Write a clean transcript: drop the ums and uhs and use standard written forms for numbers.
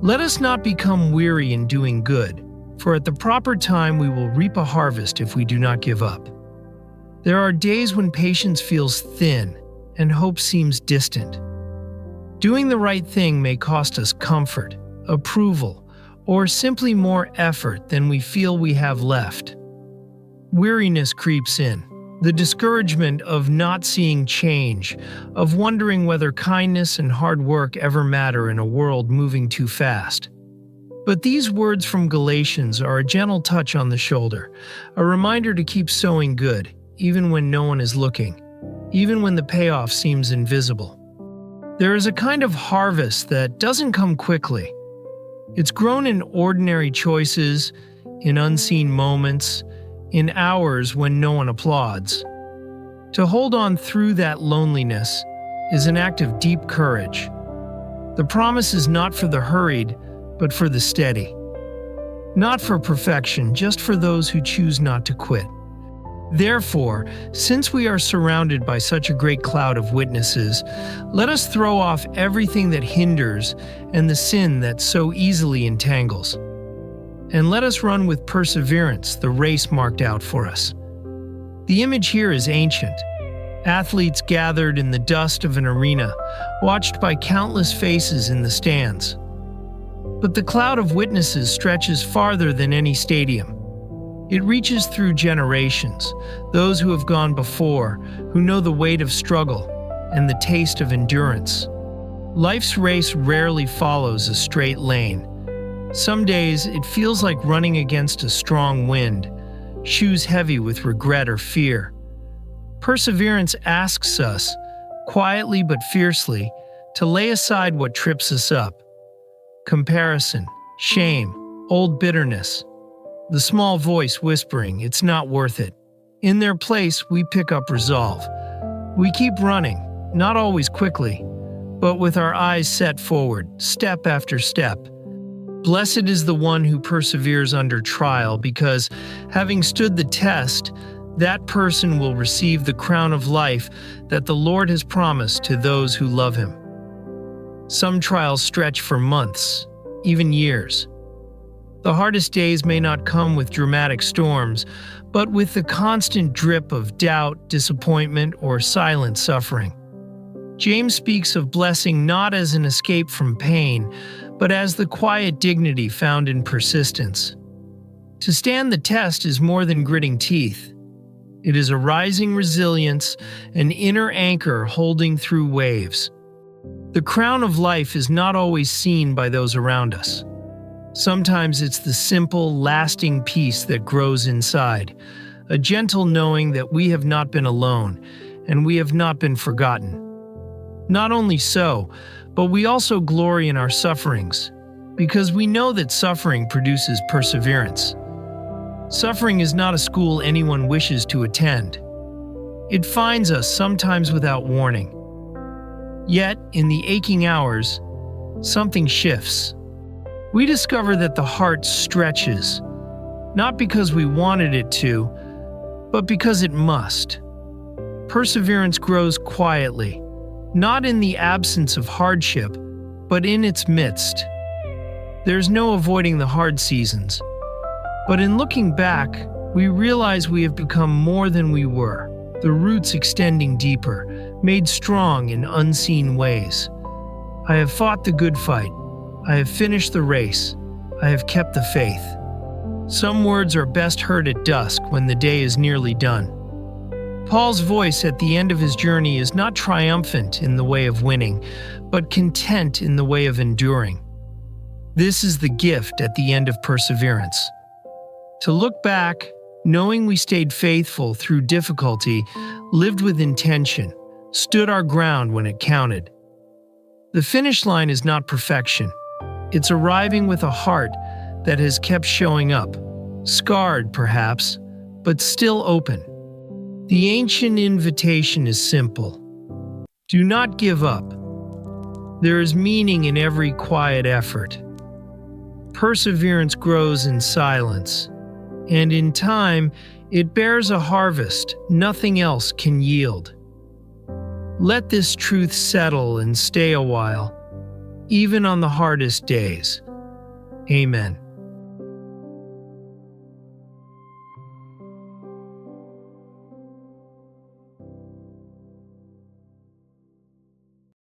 Let us not become weary in doing good, for at the proper time we will reap a harvest if we do not give up. There are days when patience feels thin and hope seems distant. Doing the right thing may cost us comfort, approval, or simply more effort than we feel we have left. Weariness creeps in, the discouragement of not seeing change, of wondering whether kindness and hard work ever matter in a world moving too fast. But these words from Galatians are a gentle touch on the shoulder, a reminder to keep sowing good, even when no one is looking, even when the payoff seems invisible. There is a kind of harvest that doesn't come quickly. It's grown in ordinary choices, in unseen moments, in hours when no one applauds. To hold on through that loneliness is an act of deep courage. The promise is not for the hurried, but for the steady. Not for perfection, just for those who choose not to quit. Therefore, since we are surrounded by such a great cloud of witnesses, let us throw off everything that hinders and the sin that so easily entangles. And let us run with perseverance the race marked out for us. The image here is ancient. Athletes gathered in the dust of an arena, watched by countless faces in the stands. But the cloud of witnesses stretches farther than any stadium. It reaches through generations, those who have gone before, who know the weight of struggle and the taste of endurance. Life's race rarely follows a straight lane. Some days it feels like running against a strong wind, shoes heavy with regret or fear. Perseverance asks us, quietly but fiercely, to lay aside what trips us up. Comparison, shame, old bitterness. The small voice whispering, it's not worth it. In their place, we pick up resolve. We keep running, not always quickly, but with our eyes set forward, step after step. Blessed is the one who perseveres under trial, because, having stood the test, that person will receive the crown of life that the Lord has promised to those who love Him. Some trials stretch for months, even years. The hardest days may not come with dramatic storms, but with the constant drip of doubt, disappointment, or silent suffering. James speaks of blessing not as an escape from pain, but as the quiet dignity found in persistence. To stand the test is more than gritting teeth. It is a rising resilience, an inner anchor holding through waves. The crown of life is not always seen by those around us. Sometimes it's the simple, lasting peace that grows inside, a gentle knowing that we have not been alone and we have not been forgotten. Not only so, but we also glory in our sufferings, because we know that suffering produces perseverance. Suffering is not a school anyone wishes to attend. It finds us sometimes without warning. Yet, in the aching hours, something shifts. We discover that the heart stretches, not because we wanted it to, but because it must. Perseverance grows quietly, not in the absence of hardship, but in its midst. There's no avoiding the hard seasons. But in looking back, we realize we have become more than we were, the roots extending deeper, made strong in unseen ways. I have fought the good fight. I have finished the race. I have kept the faith. Some words are best heard at dusk when the day is nearly done. Paul's voice at the end of his journey is not triumphant in the way of winning, but content in the way of enduring. This is the gift at the end of perseverance. To look back, knowing we stayed faithful through difficulty, lived with intention, stood our ground when it counted. The finish line is not perfection. It's arriving with a heart that has kept showing up, scarred perhaps, but still open. The ancient invitation is simple. Do not give up. There is meaning in every quiet effort. Perseverance grows in silence, and in time, it bears a harvest nothing else can yield. Let this truth settle and stay a while, even on the hardest days. Amen.